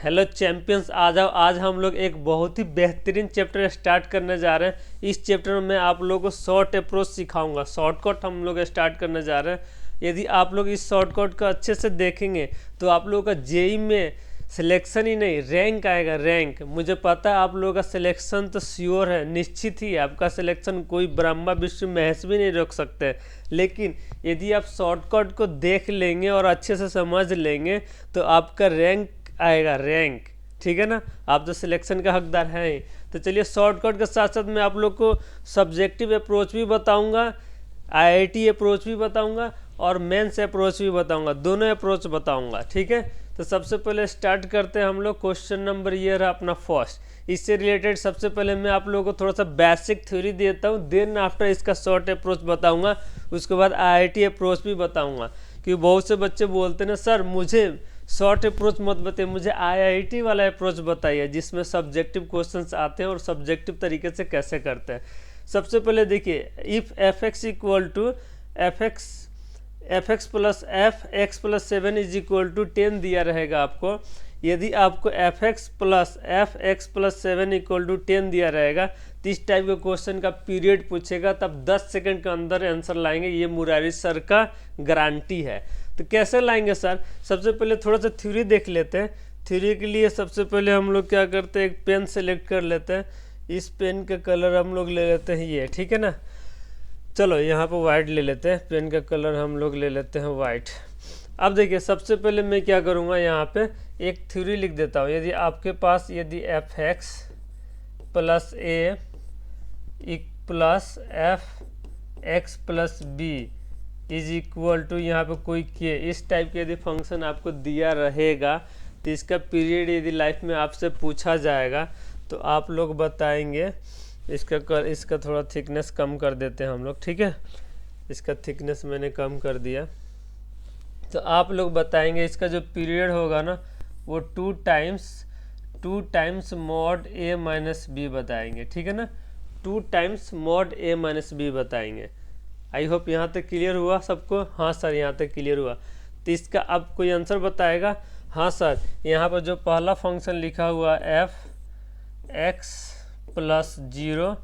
Hello champions, आ जाओ। आज हम लोग एक बहुत ही बेहतरीन चैप्टर स्टार्ट करने जा रहे हैं। इस चैप्टर में मैं आप लोगों को शॉर्ट अप्रोच सिखाऊंगा। शॉर्टकट हम लोग स्टार्ट करने जा रहे हैं। यदि आप लोग इस शॉर्टकट को अच्छे से देखेंगे तो आप लोगों का जेई में सिलेक्शन ही नहीं, रैंक आएगा। रैंक मुझे पता है आप लोगों का सिलेक्शन तो श्योर है, निश्चित ही है आपका सिलेक्शन। कोई ब्रह्मा विष्णु महेश भी नहीं रोक सकते। लेकिन यदि आप शॉर्टकट को देख लेंगे और अच्छे से समझ लेंगे तो आपका रैंक आएगा, रैंक। ठीक है ना, आप तो सिलेक्शन का हकदार हैं ही। तो चलिए, शॉर्टकट के साथ साथ मैं आप लोग को सब्जेक्टिव अप्रोच भी बताऊंगा, आईआईटी अप्रोच भी बताऊंगा और मेंस अप्रोच भी बताऊंगा। दोनों अप्रोच बताऊंगा। ठीक है, तो सबसे पहले स्टार्ट करते हैं हम लोग। क्वेश्चन नंबर ये रहा अपना फर्स्ट। इससे रिलेटेड सबसे पहले मैं आप लोगों को थोड़ा सा बेसिक थ्योरी देता हूँ, देन आफ्टर इसका शॉर्ट अप्रोच बताऊंगा। उसके बाद आईआईटी अप्रोच भी बताऊंगा। क्योंकि बहुत से बच्चे बोलते हैं ना, सर मुझे शॉर्ट अप्रोच मत बताइए, मुझे आईआईटी वाला अप्रोच बताइए जिसमें सब्जेक्टिव क्वेश्चंस आते हैं और सब्जेक्टिव तरीके से कैसे करते हैं। सबसे पहले देखिए, if F X equal to F x plus F x plus 7 is equal to 10 दिया रहेगा आपको। यदि आपको F x plus 7 equal to 10 दिया रहेगा तो इस टाइप के क्वेश्चन का पीरियड पूछेगा, तब 10 सेकंड के अंदर आंसर लाएंगे। ये मुरारी सर का गारंटी है। तो कैसे लाएंगे सर? सबसे पहले थोड़ा सा थ्योरी देख लेते हैं। थ्योरी के लिए सबसे पहले हम लोग क्या करते हैं, एक पेन सेलेक्ट कर लेते हैं। इस पेन का कलर हम लोग ले लेते हैं ये, ठीक है ना। चलो यहाँ पर वाइट ले लेते हैं, पेन का कलर हम लोग ले लेते हैं वाइट। अब देखिए, सबसे पहले मैं क्या करूँगा, यहाँ पे एक थ्योरी लिख देता हूँ। यदि आपके पास यदि F x plus A plus F x plus B is equal to यहाँ पे कोई के, इस टाइप के यदि फंक्शन आपको दिया रहेगा तो इसका पीरियड यदि लाइफ में आपसे पूछा जाएगा तो आप लोग बताएंगे। इसका थोड़ा थिकनेस कम कर देते हैं हम लोग, ठीक है। इसका थिकनेस मैंने कम कर दिया। तो आप लोग बताएंगे इसका जो पीरियड होगा ना वो 2 टाइम्स मॉड ए माइनस बी बताएंगे, ठीक है ना। 2 टाइम्स मॉड ए माइनस बी बताएंगे। आई होप यहाँ तक क्लियर हुआ सबको। हाँ सर, यहाँ तक क्लियर हुआ। तो इसका अब कोई आंसर बताएगा। हाँ सर, यहाँ पर जो पहला फंक्शन लिखा हुआ एफ एक्स प्लस 0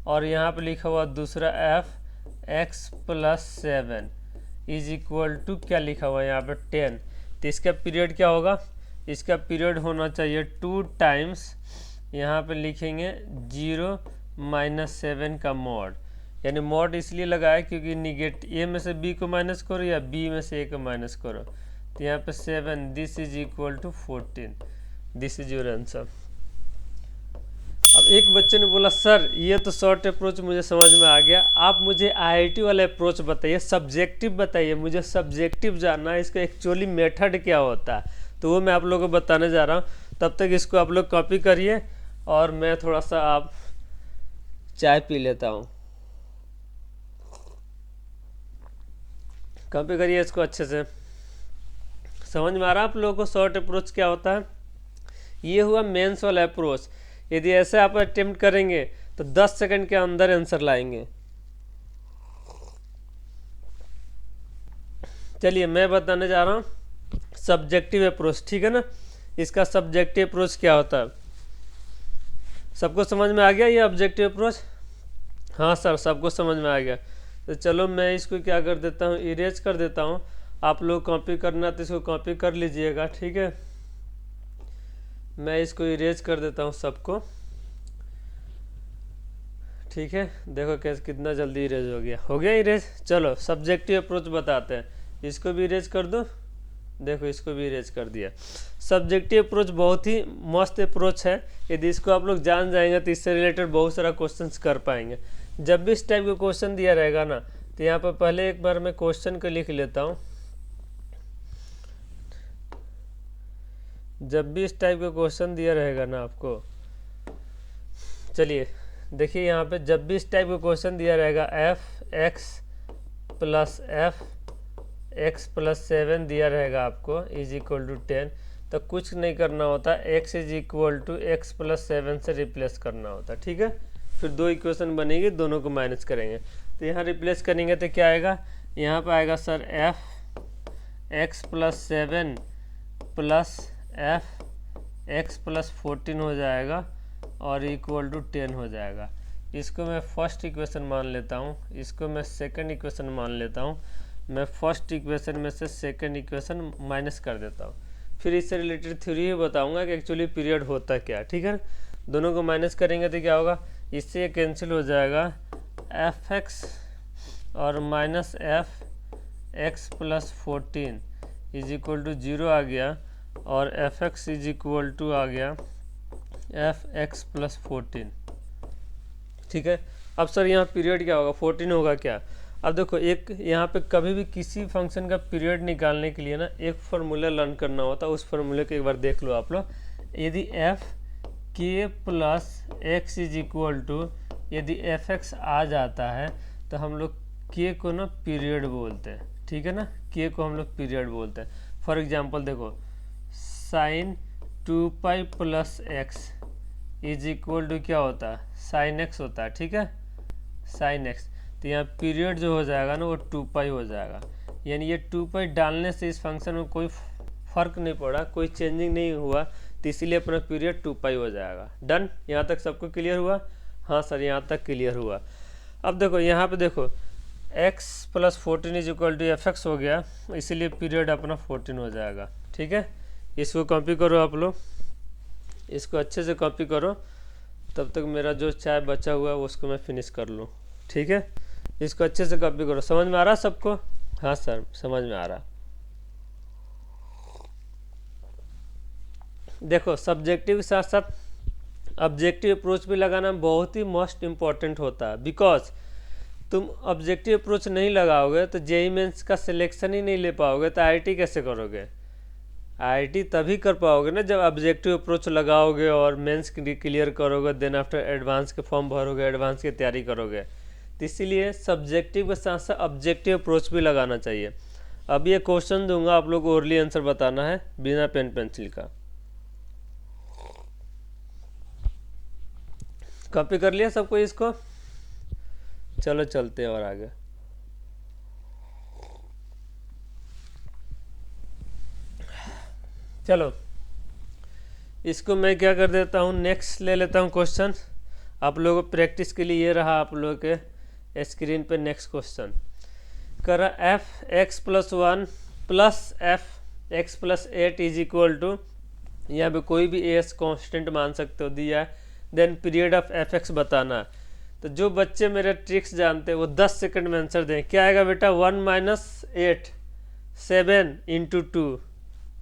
और यहाँ पर लिखा हुआ दूसरा F x plus 7 is equal to क्या लिखा हुआ है यहाँ पर 10। तो इसका पीरियड क्या होगा? इसका पीरियड होना चाहिए 2 टाइम्स, यहाँ पे लिखेंगे 0 माइनस 7 का मॉड। यानी मॉड इसलिए लगाया क्योंकि निगेटिव ए में से बी को माइनस करो या बी में से ए को माइनस करो। तो यहाँ पे 7, this is equal to 14। This is your answer. अब एक बच्चे ने बोला, सर ये तो शॉर्ट अप्रोच मुझे समझ में आ गया, आप मुझे आईआईटी वाला अप्रोच बताइए, सब्जेक्टिव बताइए। मुझे सब्जेक्टिव जानना है, इसका एक्चुअली मेथड क्या होता है। तो वो मैं आप लोगों को बताने जा रहा हूँ। तब तक इसको आप लोग कॉपी करिए और मैं थोड़ा सा आप चाय पी लेता हूँ। कॉपी करिए इसको अच्छे से। समझ में आ रहा है आप लोगों को शॉर्ट अप्रोच क्या होता है? ये हुआ मेंस वाला अप्रोच। यदि ऐसे आप अटेम्प्ट करेंगे तो 10 सेकंड के अंदर आंसर लाएंगे। चलिए मैं बताने जा रहा हूँ सब्जेक्टिव अप्रोच, ठीक है ना। इसका सब्जेक्टिव अप्रोच क्या होता है सबको समझ में आ गया? ये ऑब्जेक्टिव अप्रोच, हाँ सर सबको समझ में आ गया। तो चलो मैं इसको क्या कर देता हूँ, इरेज कर देता हूँ। आप लोग कॉपी करना तो इसको कॉपी कर लीजिएगा, ठीक है। मैं इसको इरेज कर देता हूँ सबको, ठीक है। देखो कैसे कितना जल्दी इरेज हो गया। हो गया इरेज। चलो सब्जेक्टिव अप्रोच बताते हैं। इसको भी इरेज कर दो। देखो इसको भी इरेज कर दिया। सब्जेक्टिव अप्रोच बहुत ही मस्त अप्रोच है। यदि इसको आप लोग जान जाएंगे तो इससे रिलेटेड बहुत सारा क्वेश्चंस कर पाएंगे। जब भी इस टाइप का क्वेश्चन दिया रहेगा ना तो यहाँ पर पहले एक बार मैं क्वेश्चन को लिख लेता हूँ। जब भी इस टाइप का क्वेश्चन दिया रहेगा ना आपको, चलिए देखिए यहाँ पे जब भी इस टाइप का क्वेश्चन दिया रहेगा एफ एक्स प्लस 7 दिया रहेगा आपको इज इक्वल टू 10, तो कुछ नहीं करना होता, X is equal to X plus 7 से रिप्लेस करना होता, ठीक है। फिर 2 इक्वेशन बनेगी, दोनों को माइनस करेंगे। तो यहाँ रिप्लेस करेंगे तो क्या आएगा, यहाँ पर आएगा sir F x plus 7 plus F x plus 14 हो जाएगा और इक्वल टू 10 हो जाएगा। इसको मैं फर्स्ट इक्वेशन मान लेता हूँ, इसको मैं सेकंड इक्वेशन मान लेता हूँ। मैं फर्स्ट इक्वेशन में से सेकंड इक्वेशन माइनस कर देता हूँ, फिर इससे रिलेटेड थ्योरी बताऊँगा कि एक्चुअली पीरियड होता क्या, ठीक है। दोनों को माइनस करेंगे तो क्या होगा, इससे ये कैंसिल हो जाएगा, एफ एक्स और minus f x plus 14 is equal to 0 आ गया, और f x is equal to आ गया एफ एक्स प्लस 14, ठीक है। अब सर यहाँ पीरियड क्या होगा, 14 होगा क्या। अब देखो एक यहाँ पे कभी भी किसी फंक्शन का पीरियड निकालने के लिए ना एक फार्मूला लर्न करना होता है, उस फार्मूले को एक बार देख लो आप लोग। यदि एफ के plus x is equal to, यदि एफ एक्स आ जाता है तो हम लोग के को ना पीरियड बोलते हैं, ठीक है ना, के को हम लोग पीरियड बोलते हैं। फॉर एग्जांपल देखो sine 2 pi plus x is equal to क्या होता है, साइन एक्स होता है, ठीक है, साइन एक्स। तो यहाँ पीरियड जो हो जाएगा ना वो 2 पाई हो जाएगा, यानी ये 2 पाई डालने से इस फंक्शन में कोई फर्क नहीं पड़ा, कोई चेंजिंग नहीं हुआ, तो इसीलिए अपना पीरियड 2 पाई हो जाएगा। डन, यहाँ तक सबको क्लियर हुआ। हाँ सर यहाँ तक क्लियर हुआ। अब देखो यहाँ पे देखो x plus 14 is equal to F X हो गया, इसीलिए पीरियड अपना 14 हो जाएगा, ठीक है। इसको कॉपी करो आप लोग, इसको अच्छे से कॉपी करो, तब तक मेरा जो चाय बचा हुआ है उसको मैं फिनिश कर लूँ, ठीक है। इसको अच्छे से कॉपी करो। समझ में आ रहा सबको? हाँ सर समझ में आ रहा। देखो सब्जेक्टिव के साथ साथ ऑब्जेक्टिव अप्रोच भी लगाना बहुत ही मोस्ट इम्पॉर्टेंट होता है, बिकॉज तुम ऑब्जेक्टिव अप्रोच नहीं लगाओगे तो जेईई मेंस का सिलेक्शन ही नहीं ले पाओगे, तो आईआईटी कैसे करोगे। आईआईटी तभी कर पाओगे ना जब ऑब्जेक्टिव अप्रोच लगाओगे और मेंस क्लियर करोगे, देन आफ्टर एडवांस के फॉर्म भरोगे, एडवांस की तैयारी करोगे। तो इसीलिए सब्जेक्टिव के साथ साथ ऑब्जेक्टिव अप्रोच भी लगाना चाहिए। अब ये क्वेश्चन दूंगा, आप लोग ओरली आंसर बताना है बिना पेन पेंसिल का। कॉपी कर लिया सबको इसको? चलो चलते हैं और आगे। चलो इसको मैं क्या कर देता हूँ, नेक्स्ट ले लेता हूँ क्वेश्चन। आप लोगों को प्रैक्टिस के लिए ये रहा आप लोगों के स्क्रीन पे नेक्स्ट क्वेश्चन। कर रहा F x plus 1 plus F x plus 8 is equal to, यहाँ पे कोई भी एस कांस्टेंट मान सकते हो, दिया है। Then period of F X बताना। तो जो बच्चे मेरे ट्रिक्स जानते हैं वो 10 सेकंड में आंसर दें। क्या आएगा बेटा, 1 - 8 7 × 2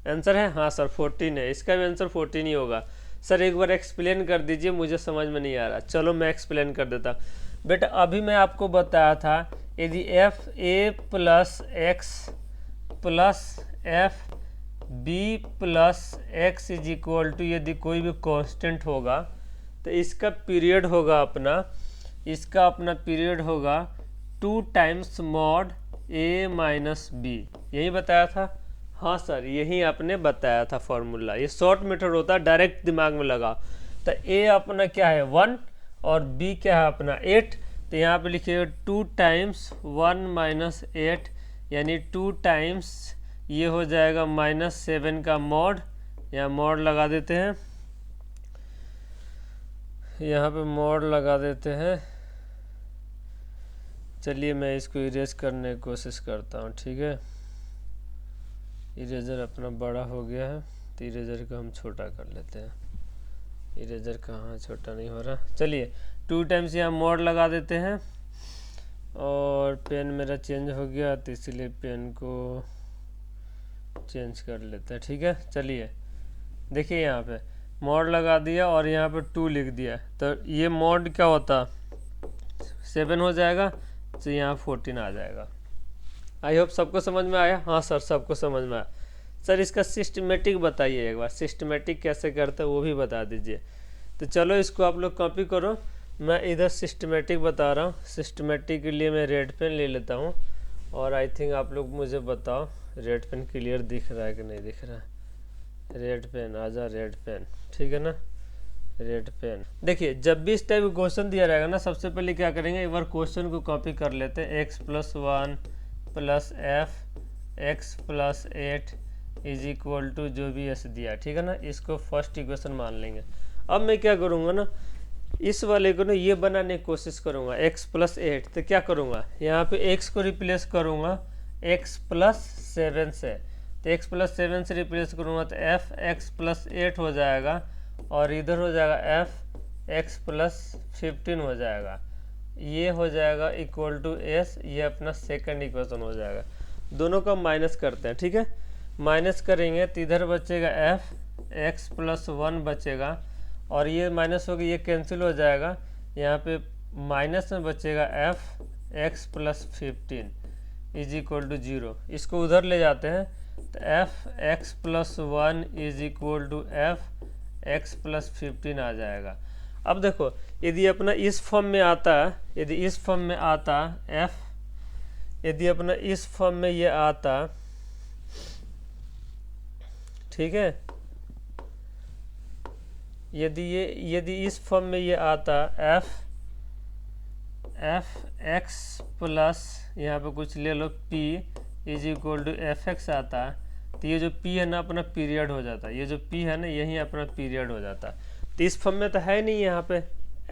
आंसर है। हाँ सर 14 है, इसका भी आंसर 14 ही होगा। सर एक बार एक्सप्लेन कर दीजिए, मुझे समझ में नहीं आ रहा। चलो मैं एक्सप्लेन कर देता बेटा। अभी मैं आपको बताया था यदि f a plus x plus f b plus x is equal to, यदि कोई भी कांस्टेंट होगा तो इसका पीरियड होगा अपना, इसका अपना पीरियड होगा 2 टाइम्स मॉड ए माइनस बी। यही बताया था। हाँ सर यही आपने बताया था फॉर्मूला, ये शॉर्ट मेथड होता है, डायरेक्ट दिमाग में लगा। तो ए अपना क्या है 1 और बी क्या है अपना 8। तो यहाँ पे लिखिए 2 टाइम्स 1 - 8 यानी 2 टाइम्स ये हो जाएगा -7 का मॉड। यहाँ मॉड लगा देते हैं, यहाँ पे मॉड लगा देते हैं। चलिए मैं इसको इरेज करने की कोशिश करता हूँ, ठीक है। इरेजर अपना बड़ा हो गया है तो इरेजर को हम छोटा कर लेते हैं। इरेजर कहाँ, छोटा नहीं हो रहा। चलिए 2 टाइम्स यहाँ मॉड लगा देते हैं, और पेन मेरा चेंज हो गया तो इसीलिए पेन को चेंज कर लेते हैं, ठीक है। चलिए देखिए यहाँ पे मॉड लगा दिया और यहाँ पे 2 लिख दिया, तो ये मॉड क्या होता 7 हो जाएगा, तो यहाँ 14 आ जाएगा। आई होप सबको समझ में आया। हाँ सर सबको समझ में आया। सर इसका सिस्टमेटिक बताइए एक बार, सिस्टमेटिक कैसे करते हैं वो भी बता दीजिए। तो चलो इसको आप लोग कॉपी करो, मैं इधर सिस्टमेटिक बता रहा हूँ। सिस्टमेटिक के लिए मैं रेड पेन ले लेता हूँ, और आई थिंक आप लोग मुझे बताओ रेड पेन क्लियर दिख रहा है कि नहीं दिख रहा है। रेड पेन आजा, रेड पेन ठीक है ना, रेड पेन। देखिए जब भी इस टाइप का क्वेश्चन दिया रहेगा ना, सबसे पहले क्या करेंगे, एक बार क्वेश्चन को कॉपी कर लेते हैं। x + 1 + f x + 8 is equal to जो भी एस दिया, ठीक है ना, इसको फर्स्ट इक्वेशन मान लेंगे। अब मैं क्या करूँगा ना, इस वाले को ना ये बनाने की कोशिश करूँगा x + 8। तो क्या करूँगा, यहाँ पे x को रिप्लेस करूँगा x + 7 से। तो x + 7 से रिप्लेस करूँगा तो f x + 8 हो जाएगा, और इधर हो जाएगा f x + 15 हो जाएगा। ये हो जाएगा इक्वल टू s, ये अपना सेकंड इक्वेशन हो जाएगा। दोनों का माइनस करते हैं, ठीक है। माइनस करेंगे तो इधर बचेगा f x + 1 बचेगा, और ये माइनस होगा, ये कैंसिल हो जाएगा। यहाँ पे माइनस में बचेगा f x + 15 is equal to 0। इसको उधर ले जाते हैं तो f x + 1 is equal to f x + 15 आ जाएगा। अब देखो, यदि अपना इस फॉर्म में आता, यदि इस फॉर्म में आता f, यदि अपना इस फॉर्म में ये आता, ठीक है, यदि इस फॉर्म में ये आता f x प्लस यहाँ पे कुछ ले लो p is equal to fx आता, तो ये जो p है ना अपना पीरियड हो जाता, ये जो p है ना यही अपना पीरियड हो जाता। तो इस फॉर्म में तो है नहीं, यहाँ पे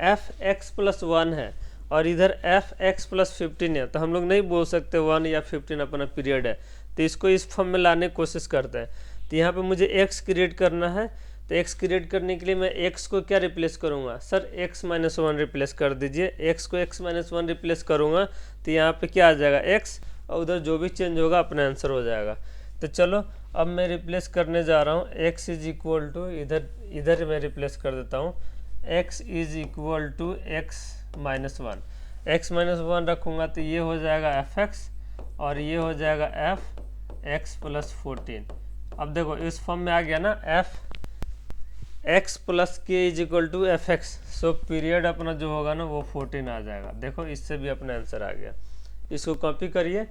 f x + 1 है और इधर f x + 15 है, तो हम लोग नहीं बोल सकते 1 या 15 अपना पीरियड है। तो इसको इस फॉर्म में लाने की कोशिश करते हैं। तो यहाँ पे मुझे x क्रिएट करना है, तो x क्रिएट करने के लिए मैं x को क्या रिप्लेस करूँगा, सर x - 1 रिप्लेस कर दीजिए। x को x - 1 रिप्लेस करूँगा तो यहाँ पे क्या आ जाएगा x, और उधर जो भी चेंज होगा अपना आंसर हो जाएगा। तो चलो अब मैं रिप्लेस करने जा रहा हूँ x इज इक्वल टू, इधर मैं रिप्लेस कर देता हूँ x is equal to x - 1। x - 1 रखूँगा तो ये हो जाएगा fx, और ये हो जाएगा f x + 14। अब देखो इस फॉर्म में आ गया ना f x + k is equal to F x. So period अपना जो होगा ना वो 14 आ जाएगा। देखो इससे भी अपना आंसर आ गया। इसको कॉपी करिए,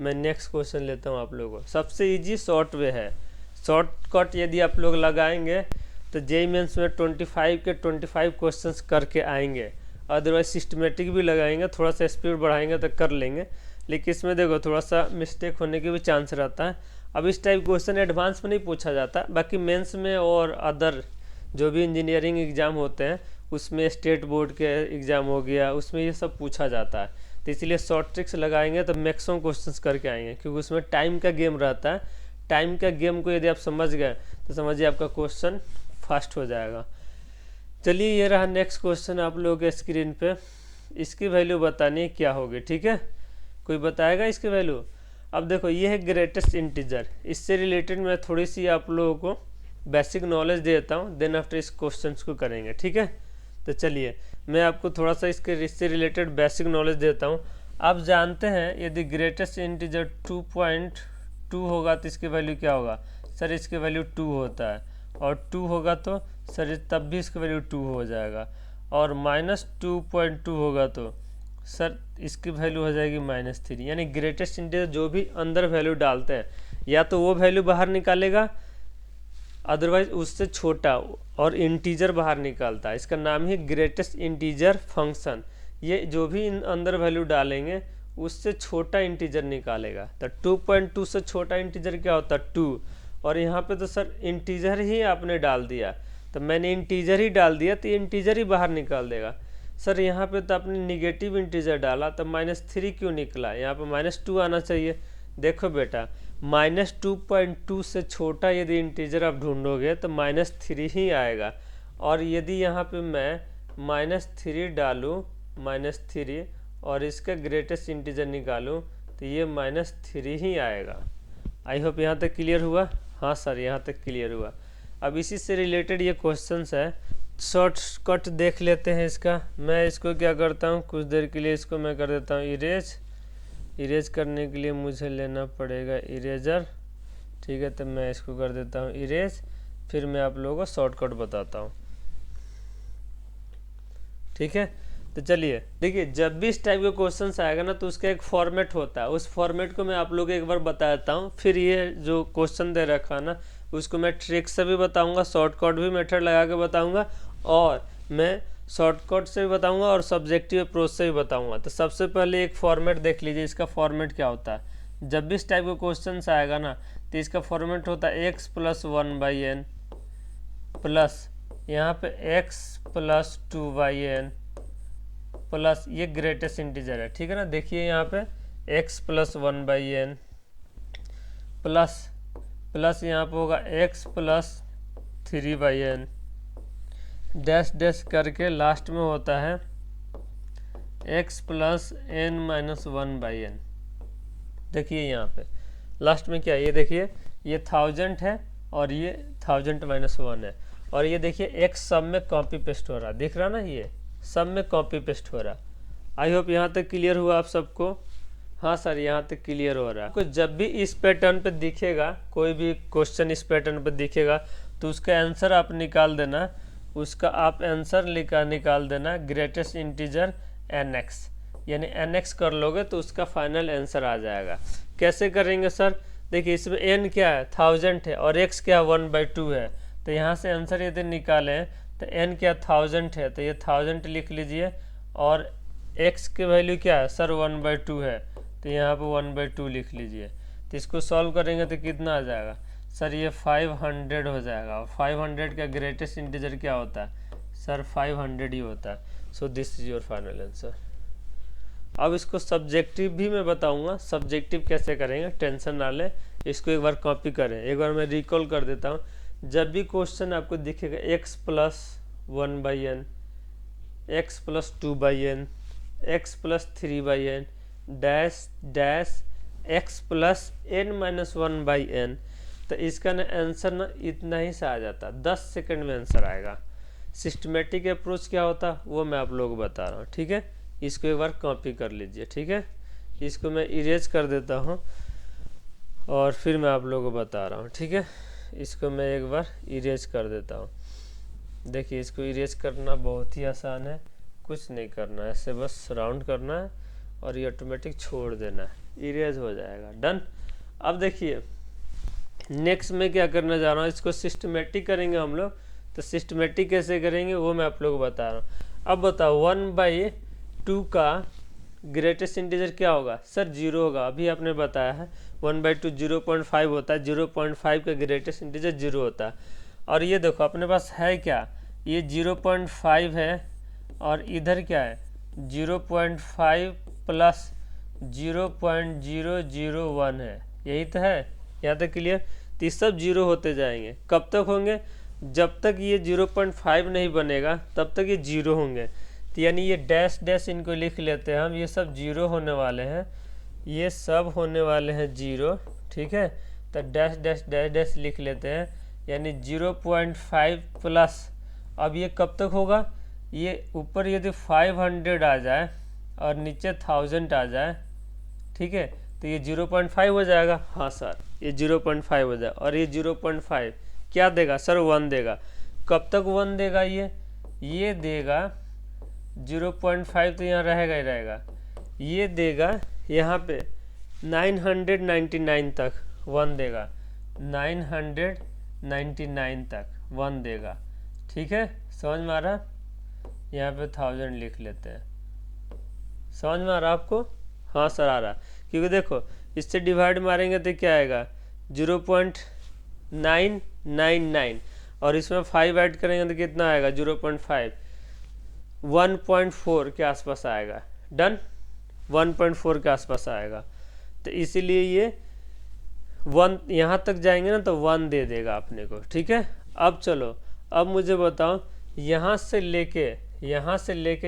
मैं नेक्स्ट क्वेश्चन लेता हूँ आप लोगों को। सबसे इजी शॉर्ट वे है, शॉर्टकट यदि आप लोग लगाएंगे तो जेईई मेंस में 25 के 25 क्वेश्चंस करके आएंगे। अदरवाइज सिस्टमेटिक भी लगाएंगे, थोड़ा सा स्पीड बढ़ाएंगे तो कर लेंगे, लेकिन इसमें देखो थोड़ा सा मिस्टेक होने की भी चांस रहता है। अब इस टाइप क्वेश्चन एडवांस में नहीं पूछा जाता, बाकी मेंस में और अदर जो भी इंजीनियरिंग एग्ज़ाम होते हैं उसमें, स्टेट बोर्ड के एग्ज़ाम हो गया, उसमें ये सब पूछा जाता है। तो इसलिए शॉर्ट ट्रिक्स लगाएंगे तो मैक्सिमम क्वेश्चंस करके आएंगे, क्योंकि उसमें टाइम का गेम रहता है। टाइम का गेम को यदि आप समझ गए तो समझिए आपका क्वेश्चन फास्ट हो जाएगा। चलिए ये रहा नेक्स्ट क्वेश्चन आप लोगों के स्क्रीन पे। इसकी वैल्यू बतानी क्या होगी, ठीक है, कोई बताएगा इसकी वैल्यू। अब देखो ये है ग्रेटेस्ट इंटीजर, इससे रिलेटेड मैं थोड़ी सी आप लोगों को बेसिक नॉलेज देता हूँ, देन आफ्टर इस क्वेश्चंस को करेंगे, ठीक है। तो चलिए मैं आपको थोड़ा सा इससे रिलेटेड बेसिक नॉलेज देता हूँ। आप जानते हैं यदि ग्रेटेस्ट इंटीजर 2.2 होगा तो इसकी वैल्यू क्या होगा, सर इसकी वैल्यू 2 होता है, और 2 होगा तो सर तब भी इसकी वैल्यू 2 हो जाएगा, और -2.2 होगा तो सर इसकी वैल्यू हो जाएगी -3। यानी ग्रेटेस्ट इंटीजर जो भी अंदर वैल्यू डालते हैं या तो वो वैल्यू बाहर निकालेगा, अदरवाइज उससे छोटा और इंटीजर बाहर निकालता है। इसका नाम है ग्रेटेस्ट इंटीजर फंक्शन। ये जो भी अंदर वैल्यू डालेंगे उससे छोटा इंटीजर निकालेगा। तो 2.2 से छोटा इंटीजर क्या होता है 2, और यहाँ पे तो सर इंटीजर ही आपने डाल दिया, तो मैंने इंटीजर ही डाल दिया तो ये इंटीजर ही बाहर निकाल देगा। सर यहाँ पे तो आपने निगेटिव इंटीजर डाला तो -3 क्यों निकला, यहाँ पे -2 आना चाहिए। देखो बेटा -2.2 से छोटा यदि इंटीजर आप ढूंढोगे तो -3 ही आएगा, और यदि यहाँ पे मैं -3 डालूँ, -3 और इसका ग्रेटेस्ट इंटीजर निकालूँ तो ये -3 ही आएगा। आई होप यहाँ तक क्लियर हुआ। हाँ सर यहाँ तक क्लियर हुआ। अब इसी से रिलेटेड ये क्वेश्चंस है, शॉर्टकट देख लेते हैं इसका। मैं इसको क्या करता हूँ, कुछ देर के लिए इसको मैं कर देता हूँ इरेज करने के लिए मुझे लेना पड़ेगा इरेजर, ठीक है। तो मैं इसको कर देता हूँ इरेज, फिर मैं आप लोगों को शॉर्टकट बताता हूँ, ठीक है। तो चलिए देखिए, जब भी इस टाइप का क्वेश्चन आएगा ना तो उसका एक फॉर्मेट होता है, उस फॉर्मेट को मैं आप लोगों को एक बार बता देता हूँ। फिर ये जो क्वेश्चन दे रखा ना उसको मैं ट्रिक से भी बताऊँगा, शॉर्टकट भी मेथड लगा के बताऊँगा, और मैं शॉर्टकट से भी बताऊंगा और सब्जेक्टिव अप्रोच से भी बताऊंगा। तो सबसे पहले एक फॉर्मेट देख लीजिए, इसका फॉर्मेट क्या होता है। जब भी इस टाइप का क्वेश्चन आएगा ना तो तो इसका फॉर्मेट होता है x प्लस 1/n प्लस यहाँ पे x प्लस 2/n प्लस ये ग्रेटेस्ट इंटीजर है, ठीक है ना। देखिए यहाँ पे x प्लस 1/n प्लस यहाँ पे होगा x plus 3/n dash dash करके लास्ट में होता है x plus n minus 1/n। देखिए यहाँ पे लास्ट में क्या है, ये देखिए ये 1000 है और ये 1000 माइनस 1 है, और ये देखिए x सब में कॉपी पेस्ट हो रहा है, दिख रहा ना, ये सब में कॉपी पेस्ट हो रहा। आई होप यहाँ तक क्लियर हुआ आप सबको। हाँ सर यहाँ तक क्लियर हो रहा है। कुछ जब भी इस पैटर्न पे दिखेगा, कोई भी क्वेश्चन इस पैटर्न पे दिखेगा तो उसका आंसर आप निकाल देना, उसका आप आंसर निकाल देना ग्रेटेस्ट इंटीजर nx, यानी nx कर लोगे तो उसका फाइनल आंसर आ जाएगा। कैसे करेंगे सर, देखिए इसमें n क्या है 1000 है और x क्या 1/2 है, तो यहाँ से आंसर यदि निकालें तो n क्या 1000 है, तो ये 1000 लिख लीजिए, और x की वैल्यू क्या है सर 1/2 है, तो यहाँ पे 1/2 लिख लीजिए। तो इसको सॉल्व करेंगे तो कितना आ जाएगा सर, ये 500 हो जाएगा। और 500 का ग्रेटेस्ट इंटीजर क्या होता है सर, 500 ही होता है। So this is your final answer. अब इसको सब्जेक्टिव भी मैं बताऊंगा, सब्जेक्टिव कैसे करेंगे, टेंशन ना लें, इसको एक बार कॉपी करें। एक बार मैं रिकॉल कर देता हूँ। जब भी क्वेश्चन आपको दिखेगा x plus 1/n, x plus 2/n, x plus 3/n dash dash x plus n minus 1/n, तो इसका ना आंसर ना इतना ही सा आ जाता, 10 सेकंड में आंसर आएगा। सिस्टमेटिक अप्रोच क्या होता वो मैं आप लोगों को बता रहा हूँ, ठीक है। इसको एक बार कॉपी कर लीजिए, ठीक है। इसको मैं इरेज कर देता हूँ और फिर मैं आप लोगों को बता रहा हूँ, ठीक है। इसको मैं एक बार इरेज कर देता हूँ। देखिए इसको इरेज करना बहुत ही आसान है, कुछ नहीं करना है, ऐसे बस राउंड करना है और ये ऑटोमेटिक छोड़ देना है, इरेज हो जाएगा, डन। अब देखिए नेक्स्ट में क्या करना जा रहा हूँ, इसको सिस्टमेटिक करेंगे हम लोग। तो सिस्टमेटिक कैसे करेंगे वो मैं आप लोगों को बता रहा हूँ। अब बताओ 1/2 का ग्रेटेस्ट इंटीजर क्या होगा सर, 0 होगा। अभी आपने बताया है 1/2 0.5 होता है, 0.5 का ग्रेटेस्ट इंटीजर 0 होता है। और ये देखो अपने पास है क्या, ये 0.5 है और इधर क्या है 0.5 प्लस 0.001 है, यही तो है। यहाँ तक क्लियर। तो ये सब 0 होते जाएंगे, कब तक होंगे, जब तक ये 0.5 नहीं बनेगा तब तक ये 0 होंगे। तो यानी ये डैश डैश इनको लिख लेते हैं हम, ये सब 0 होने वाले हैं, ये सब होने वाले हैं 0, ठीक है। तो डैश डैश डैश डैश लिख लेते हैं, यानी 0.5 प्लस, अब ये कब तक होगा, ये ऊपर यदि 500 आ जाए और नीचे 1000 आ जाए, ठीक है, तो ये 0.5 हो जाएगा। हाँ सर ये 0.5 हो जाए, और ये 0.5 क्या देगा सर 1 देगा। कब तक 1 देगा, ये देगा 0.5 तो यहाँ रहेगा ही रहेगा, ये देगा यहाँ पे 999 तक 1 देगा, 999 तक 1 देगा, ठीक है। समझ में आ रहा, यहाँ पे 1000 लिख लेते हैं, समझ में आ रहा आपको। हाँ सर आ रहा, क्योंकि देखो इससे डिवाइड मारेंगे तो क्या आएगा 0.999 और इसमें 5 ऐड करेंगे तो कितना आएगा 0.5, 1.4 के आसपास आएगा, डन, 1.4 के आसपास आएगा। तो इसीलिए ये 1 यहाँ तक जाएंगे ना तो 1 दे देगा अपने को, ठीक है। अब चलो अब मुझे बताओ यहाँ से लेके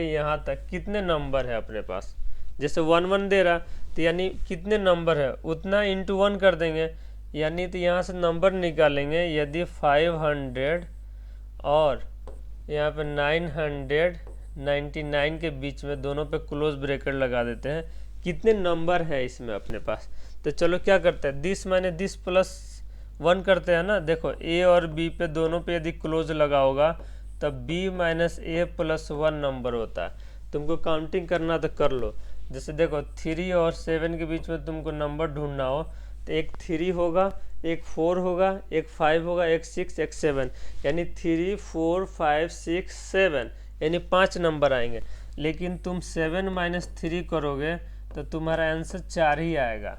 यहाँ तक कितने नंबर है अपने पास। जैसे 1 दे रहा तो यानी कितने नंबर है उतना इंटू 1 कर देंगे, यानी तो यहाँ से नंबर निकालेंगे। यदि 500 और यहाँ पे 999 के बीच में दोनों पे क्लोज ब्रैकेट लगा देते हैं, कितने नंबर है इसमें अपने पास। तो चलो क्या करते हैं, दिस माने दिस प्लस 1 करते हैं ना। देखो ए और बी पे दोनों पे यदि क्लोज लगा होगा तब b माइनस ए प्लस 1 नंबर होता है। तुमको काउंटिंग करना तो कर लो। जैसे देखो 3 और 7 के बीच में तुमको नंबर ढूंढना हो तो एक 3 होगा, एक 4 होगा, एक 5 होगा, एक 6, एक 7, यानी 3, 4, 5, 6, 7 यानी 5 नंबर आएंगे। लेकिन तुम 7 माइनस 3 करोगे तो तुम्हारा आंसर 4 ही आएगा।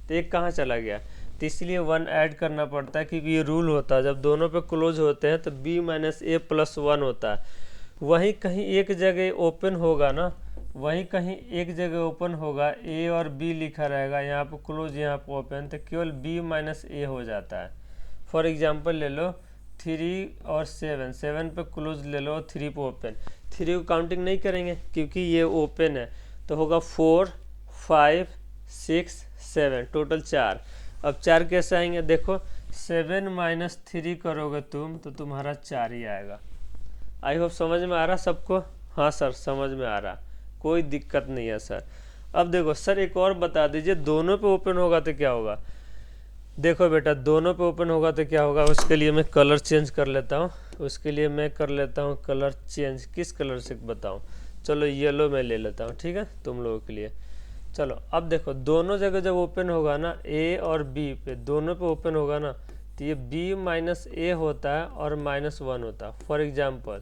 तो एक कहाँ चला गया, तो इसलिए 1 ऐड करना पड़ता है, क्योंकि ये रूल होता है जब दोनों पे क्लोज होते हैं तो b माइनस ए प्लस 1 होता है। वहीं कहीं एक जगह ओपन होगा ना, वहीं कहीं एक जगह ओपन होगा, a और b लिखा रहेगा, यहाँ पे क्लोज यहाँ पे ओपन, तो केवल b माइनस ए हो जाता है। फॉर एग्जांपल ले लो 3 और 7 पे क्लोज ले लो, 3 पे ओपन, 3 को काउंटिंग नहीं करेंगे क्योंकि ये ओपन है, तो होगा 4 5 6 7, टोटल 4। अब 4 कैसे आएंगे, देखो 7 माइनस 3 करोगे तुम तो तुम्हारा 4 ही आएगा। आई होप समझ में आ रहा सबको? हाँ सर समझ में आ रहा, कोई दिक्कत नहीं है सर। अब देखो सर एक और बता दीजिए, दोनों पे ओपन होगा तो क्या होगा। देखो बेटा दोनों पे ओपन होगा तो क्या होगा, उसके लिए मैं कलर चेंज कर लेता हूँ। उसके लिए मैं कर लेता हूँ कलर चेंज, किस कलर से बताऊँ, चलो येलो में ले लेता हूँ, ठीक है तुम लोगों के लिए। चलो अब देखो दोनों जगह जब ओपन होगा ना, ए और बी पे दोनों पे ओपन होगा ना, तो ये b माइनस ए होता है और -1 होता है। फॉर एग्जाम्पल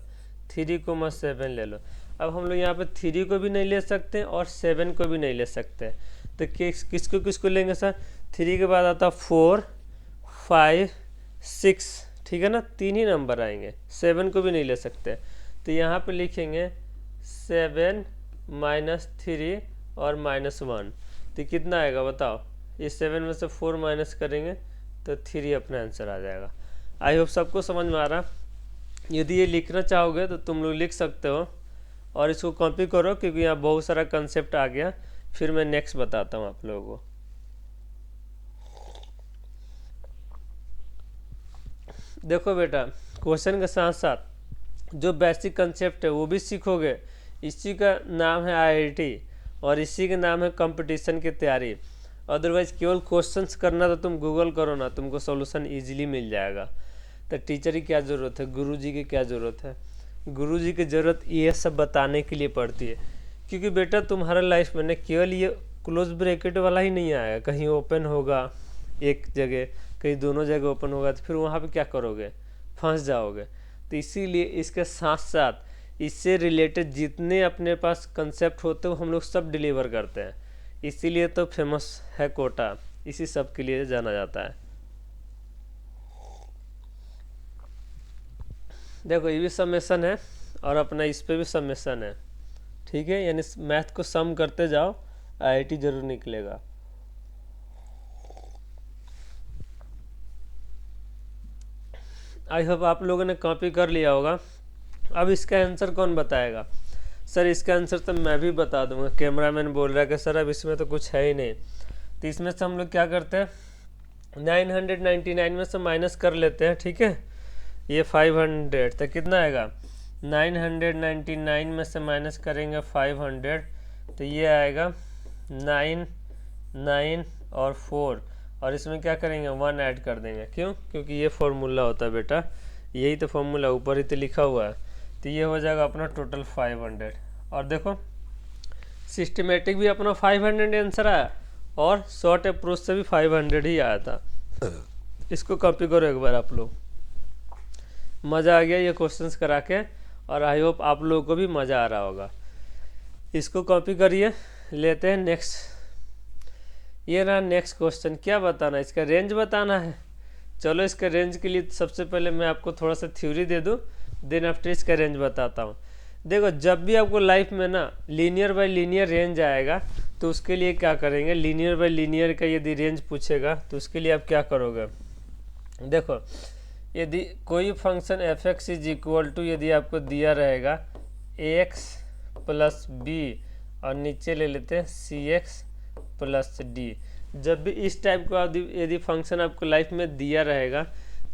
3,7 ले लो। अब हम लोग यहाँ पे 3 को भी नहीं ले सकते और 7 को भी नहीं ले सकते, तो किसको किसको लेंगे सर, 3 के बाद आता 4 5 6, ठीक है ना, 3 ही नंबर आएंगे, 7 को भी नहीं ले सकते। तो यहाँ पे लिखेंगे 7 माइनस 3 और -1, तो कितना आएगा बताओ। इस 7 में से 4 माइनस करेंगे तो 3 अपना आंसर आ जाएगा। आई होप सबको समझ में आ रहा। यदि ये लिखना चाहोगे तो तुम लोग लिख सकते हो और इसको कॉपी करो, क्योंकि यहाँ बहुत सारा कंसेप्ट आ गया, फिर मैं नेक्स्ट बताता हूँ आप लोगों को। देखो बेटा क्वेश्चन के साथ साथ जो बेसिक कंसेप्ट है वो भी सीखोगे। इसी का नाम है IIT और इसी का नाम है कंपटीशन की तैयारी। अदरवाइज केवल क्वेश्चंस करना तो तुम गूगल करो ना, तुमको सॉल्यूशन इजीली मिल जाएगा। तो टीचर की क्या ज़रूरत है, गुरुजी की क्या ज़रूरत है, गुरुजी की ज़रूरत ये सब बताने के लिए पड़ती है। क्योंकि बेटा तुम्हारा लाइफ में ना केवल ये क्लोज ब्रैकेट वाला ही नहीं आएगा, कहीं ओपन होगा एक जगह, कहीं दोनों जगह ओपन होगा, तो फिर वहाँ पे क्या करोगे, फंस जाओगे। तो इसीलिए इसके साथ साथ इससे रिलेटेड जितने अपने पास कंसेप्ट होते हैं हम लोग सब डिलीवर करते हैं। इसीलिए तो फेमस है कोटा, इसी सब के लिए जाना जाता है। देखो ये भी समेशन है और अपना इस पे भी समेशन है, ठीक है, यानी मैथ को सम करते जाओ, IIT जरूर निकलेगा। आई होप आप लोगों ने कॉपी कर लिया होगा। अब इसका आंसर कौन बताएगा, सर इसका आंसर तो मैं भी बता दूंगा। कैमरामैन बोल रहा है कि सर अब इसमें तो कुछ है ही नहीं। तो इसमें से हम लोग क्या करते हैं, 999 में से माइनस कर लेते हैं, ठीक है। ये 500 तो कितना आएगा, 999 में से माइनस करेंगे 500 तो ये आएगा 9 9 और 4, और इसमें क्या करेंगे 1 ऐड कर देंगे। क्यों, क्योंकि ये फॉर्मूला होता है बेटा, यही तो फॉर्मूला ऊपर ही तो लिखा हुआ है। तो ये हो जाएगा अपना टोटल 500। और देखो सिस्टमेटिक भी अपना 500 आंसर आया और शॉर्ट अप्रोच से भी 500 ही आया था। इसको कॉपी करो एक बार आप लोग। मज़ा आ गया ये क्वेश्चंस करा के, और आई होप आप लोगों को भी मज़ा आ रहा होगा। इसको कॉपी करिए, लेते हैं नेक्स्ट। ये रहा नेक्स्ट क्वेश्चन। क्या बताना है, इसका रेंज बताना है। चलो इसका रेंज के लिए सबसे पहले मैं आपको थोड़ा सा थ्योरी दे दूँ, देन आफ्टर इसका रेंज बताता हूँ। देखो जब भी आपको लाइफ में ना लीनियर बाय लीनियर रेंज आएगा तो उसके लिए क्या करेंगे, लीनियर बाय लीनियर का यदि रेंज पूछेगा तो उसके लिए आप क्या करोगे। देखो यदि कोई function f(x) is equal to, यदि आपको दिया रहेगा ax प्लस बी और नीचे ले लेते हैं cx प्लस डी। जब भी इस टाइप का यदि फंक्शन आपको लाइफ में दिया रहेगा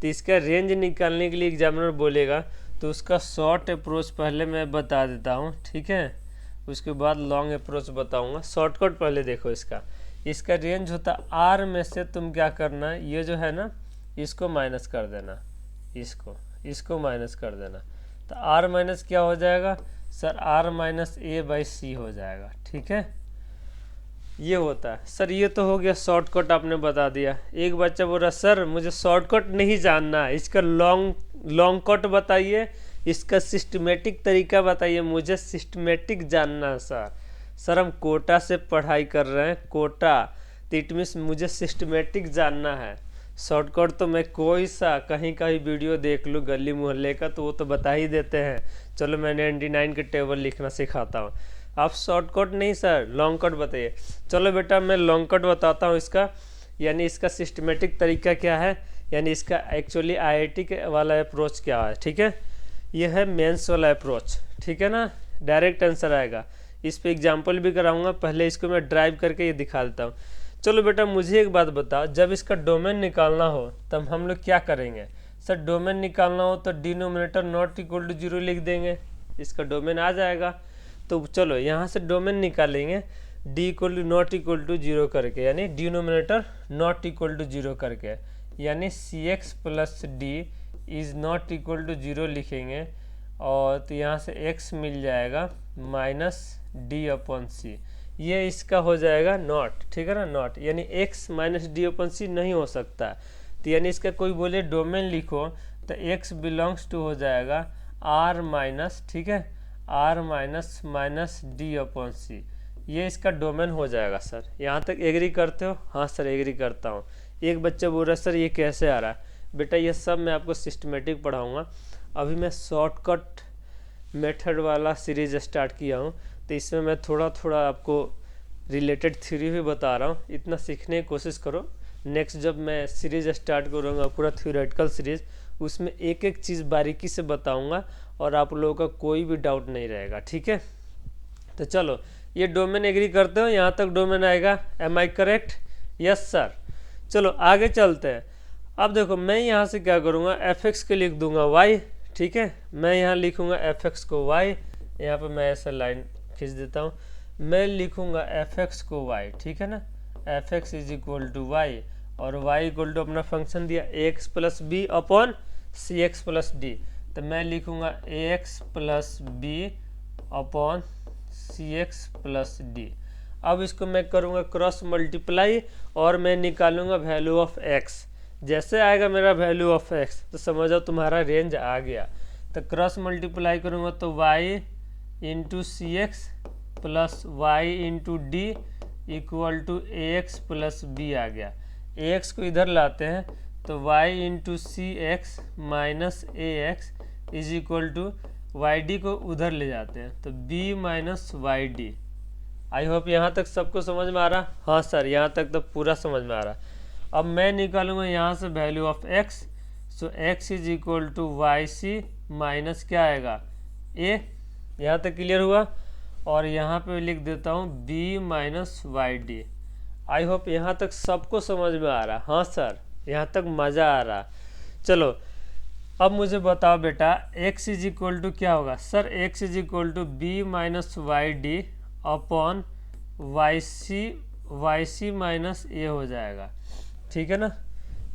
तो इसका रेंज निकालने के लिए एग्जामिनर बोलेगा, तो उसका शॉर्ट अप्रोच पहले मैं बता देता हूँ, ठीक है, उसके बाद लॉन्ग अप्रोच बताऊँगा। शॉर्टकट पहले देखो इसका रेंज होता r में से तुम क्या करना, ये जो है ना इसको माइनस कर देना, इसको माइनस कर देना, तो r माइनस क्या हो जाएगा sir, r minus a by c हो जाएगा, ठीक है। ये होता है सर, ये तो हो गया शॉर्टकट आपने बता दिया। एक बच्चा बोल रहा सर मुझे शॉर्टकट नहीं जानना, इसका लॉन्ग कट बताइए, इसका सिस्टमेटिक तरीका बताइए, मुझे सिस्टमेटिक जानना है सर। सर हम कोटा से पढ़ाई कर रहे हैं, कोटा, तो इट मीन्स मुझे सिस्टमेटिक जानना है। शॉर्टकट तो मैं कोई सा कहीं का ही वीडियो देख लूँ गली मोहल्ले का तो वो तो बता ही देते हैं। चलो मैं 99 के टेबल लिखना सिखाता हूँ। आप शॉर्टकट नहीं सर लॉन्ग कट बताइए। चलो बेटा मैं लॉन्ग कट बताता हूँ इसका, यानी इसका सिस्टमेटिक तरीका क्या है, यानी इसका एक्चुअली आईआईटी के वाला अप्रोच क्या है। ठीक है, ये है मेंस वाला अप्रोच, ठीक है ना, डायरेक्ट आंसर आएगा। इस पे एग्जांपल भी कराऊंगा, पहले इसको मैं ड्राइव करके ये दिखा देता हूँ। चलो बेटा मुझे एक बात बताओ, जब इसका डोमेन निकालना हो तब हम लोग क्या करेंगे। सर डोमेन निकालना हो तो डिनोमिनेटर नॉट इक्वल टू 0 लिख देंगे, इसका डोमेन आ जाएगा। तो चलो यहाँ से डोमेन निकालेंगे d equal to not equal to 0 करके, यानी डिनोमिनेटर नॉट इक्वल टू 0 करके, यानी c x plus d is not equal to 0 लिखेंगे। और तो यहाँ से x मिल जाएगा माइनस डी अपॉन सी, ये इसका हो जाएगा नॉट, ठीक है ना, नॉट, यानी x माइनस डी अपॉन सी नहीं हो सकता। तो यानी इसका कोई बोले डोमेन लिखो तो x बिलोंग्स टू हो जाएगा r माइनस, ठीक है, r minus minus d upon c, ये इसका डोमेन हो जाएगा। सर यहाँ तक एग्री करते हो। हाँ सर एग्री करता हूँ। एक बच्चा बोल रहा है सर ये कैसे आ रहा है। बेटा ये सब मैं आपको सिस्टमेटिक पढ़ाऊँगा। अभी मैं शॉर्टकट मेथड वाला सीरीज स्टार्ट किया हूँ, तो इसमें मैं थोड़ा थोड़ा आपको रिलेटेड थ्योरी भी बता रहा हूँ, इतना सीखने की कोशिश करो। नेक्स्ट जब मैं सीरीज स्टार्ट करूँगा पूरा थ्योरेटिकल सीरीज, उसमें एक एक चीज़ बारीकी से बताऊँगा और आप लोगों का कोई भी डाउट नहीं रहेगा, ठीक है। तो चलो ये डोमेन एग्री करते हो, यहाँ तक डोमेन आएगा, am I correct. Yes sir. चलो आगे चलते हैं। अब देखो मैं यहाँ से क्या करूँगा, एफ एक्स के लिख दूंगा y, ठीक है, मैं यहाँ लिखूँगा एफ एक्स को y, यहाँ पे मैं ऐसा लाइन खींच देता हूँ, मैं लिखूँगा एफ एक्स को y, ठीक है ना, f x is equal to y, और y इक्वल टू अपना फंक्शन दिया a x plus b upon c x plus d, तो मैं लिखूँगा a x plus b upon c x plus d. अब इसको मैं करूँगा क्रॉस मल्टीप्लाई और मैं निकालूंगा वैल्यू ऑफ x। जैसे आएगा मेरा वैल्यू ऑफ x तो समझो तुम्हारा रेंज आ गया। तो क्रॉस मल्टीप्लाई करूँगा तो y into c x plus y into d equal to a x plus b आ गया। ए एक्स को इधर लाते हैं तो y into c x minus a x is equal to y d को उधर ले जाते हैं तो b minus y d. I hope यहाँ तक सबको समझ में आ रहा। हाँ सर यहाँ तक तो पूरा समझ में आ रहा। अब मैं निकालूंगा यहाँ से value of x, so x is equal to y c minus क्या आएगा a, यहाँ तक क्लियर हुआ। और यहाँ पे लिख देता हूँ b minus y d. I hope यहाँ तक सबको समझ में आ रहा। हाँ सर यहाँ तक मज़ा आ रहा। चलो अब मुझे बताओ बेटा x इज इक्वल टू क्या होगा। Sir x is equal to b minus y d upon y c minus a हो जाएगा, ठीक है ना।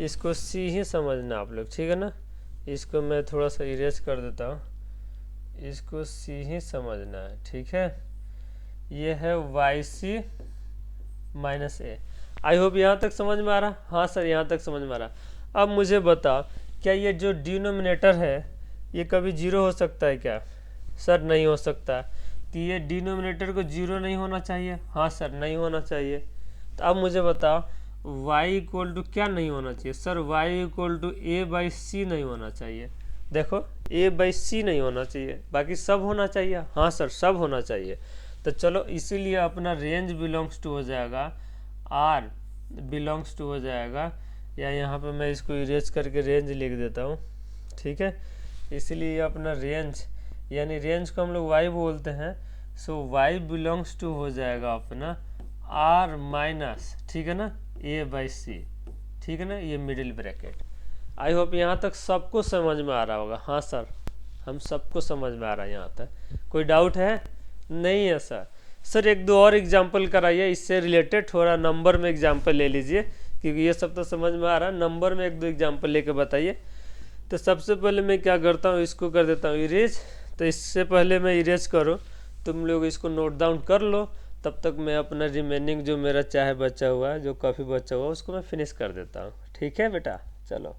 इसको c ही समझना आप लोग, ठीक है ना। इसको मैं थोड़ा सा इरेज कर देता हूँ, इसको c ही समझना है, ठीक है। ये है y c minus a. I hope यहाँ तक समझ में आ रहा। हाँ सर यहाँ तक समझ में आ रहा। अब मुझे बताओ क्या ये जो डिनोमिनेटर है ये कभी जीरो हो सकता है क्या। सर नहीं हो सकता। तो ये डिनोमिनेटर को जीरो नहीं होना चाहिए। हाँ सर नहीं होना चाहिए। तो अब मुझे बताओ y इक्वल टू क्या नहीं होना चाहिए। Sir y equal to a by c नहीं होना चाहिए। देखो a बाई सी नहीं होना चाहिए, बाकी सब होना चाहिए। हाँ सर सब होना चाहिए। तो चलो इसीलिए अपना रेंज बिलोंग्स टू हो जाएगा r बिलोंग्स टू हो जाएगा, या यहाँ पे मैं इसको इरेज करके रेंज लिख देता हूँ, ठीक है। इसीलिए अपना रेंज यानी रेंज को हम लोग y बोलते हैं, सो y बिलोंग्स टू हो जाएगा अपना r माइनस, ठीक है ना, a बाई सी, ठीक है ना, ये मिडिल ब्रैकेट। आई होप यहाँ तक सबको समझ में आ रहा होगा। हाँ सर हम सबको समझ में आ रहा है यहाँ तक। कोई डाउट है? नहीं है सर। सर एक दो और एग्जाम्पल कराइए इससे रिलेटेड, थोड़ा नंबर में एग्जाम्पल ले लीजिए क्योंकि ये सब तो समझ में आ रहा है। नंबर में एक दो एग्जाम्पल लेके बताइए। तो सबसे पहले मैं क्या करता हूँ, इसको कर देता हूँ इरेज। तो इससे पहले मैं इरेज करूँ तुम लोग इसको नोट डाउन कर लो, तब तक मैं अपना रिमेनिंग जो मेरा चाहे बचा हुआ है, जो काफ़ी बचा हुआ है, उसको मैं फिनिश कर देता हूँ। ठीक है बेटा चलो।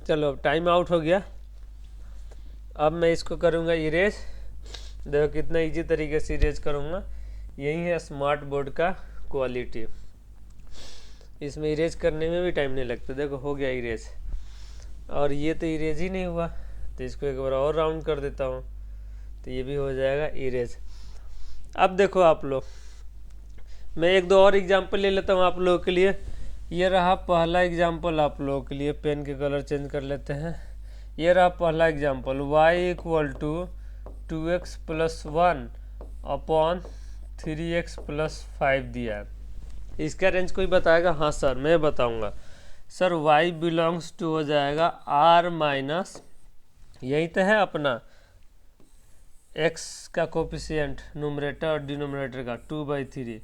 चलो अब टाइम आउट हो गया। अब मैं इसको करूँगा इरेज। देखो कितना इजी तरीके से इरेज करूँगा। यही है स्मार्ट बोर्ड का क्वालिटी। इसमें इरेज करने में भी टाइम नहीं लगता। देखो हो गया इरेज। और ये तो इरेज ही नहीं हुआ, तो इसको एक बार और राउंड कर देता हूँ, तो ये भी हो जाएगा इरेज। अब देखो आप लोग, मैं एक दो और एग्जांपल ले लेता हूँ आप लोगों के लिए। ये रहा पहला एग्जांपल आप लोगों के लिए। पेन के कलर चेंज कर लेते हैं। ये रहा पहला example, y = 2x + 1 upon 3x + 5 दिया है। इसका रेंज कोई बताएगा? हाँ सर मैं बताऊंगा। सर y बिलोंग्स टू हो जाएगा r माइनस, यही तो है अपना x का कोफिशिएंट न्यूमरेटर और डिनोमिनेटर का 2/3,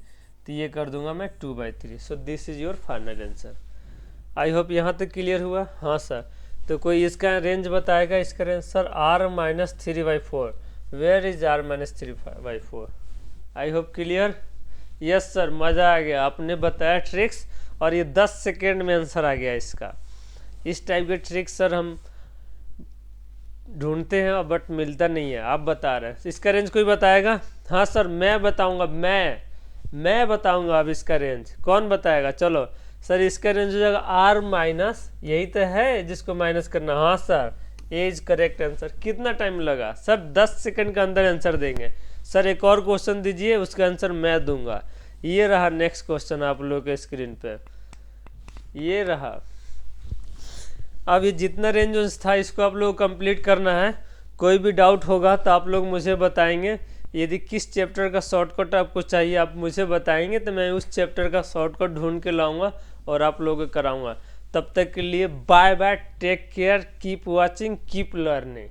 तो ये कर दूंगा मैं 2/3। So this is your final answer. I hope यहाँ तक क्लियर हुआ। हाँ सर, तो कोई इसका रेंज बताएगा? इसका range sir r - 3/4। Where is r - 3/4? I hope clear. Yes sir, मज़ा आ गया, आपने बताया ट्रिक्स और ये 10 सेकेंड में आंसर आ गया इसका। इस टाइप के ट्रिक्स सर हम ढूंढते हैं बट मिलता नहीं है, आप बता रहे हैं। इसका रेंज कोई बताएगा? हाँ सर मैं बताऊंगा, मैं बताऊंगा। अब इसका रेंज कौन बताएगा? चलो सर, इसका रेंज हो जाएगा r माइनस, यही तो है जिसको माइनस करना। हाँ sir, A is correct answer. कितना टाइम लगा सर? 10 सेकंड के अंदर आंसर देंगे। सर एक और क्वेश्चन दीजिए, उसका आंसर मैं दूंगा। ये रहा नेक्स्ट क्वेश्चन आप लोगों के स्क्रीन पे, ये रहा। अब ये जितना रेंज था इसको आप लोग कंप्लीट करना है। कोई भी डाउट होगा तो आप लोग मुझे बताएंगे। यदि किस चैप्टर का शॉर्टकट आपको चाहिए आप मुझे बताएंगे, तो मैं उस चैप्टर का शॉर्टकट ढूंढ के लाऊंगा और आप लोगों को कराऊंगा। तब तक के लिए bye bye, take care, keep watching, keep learning.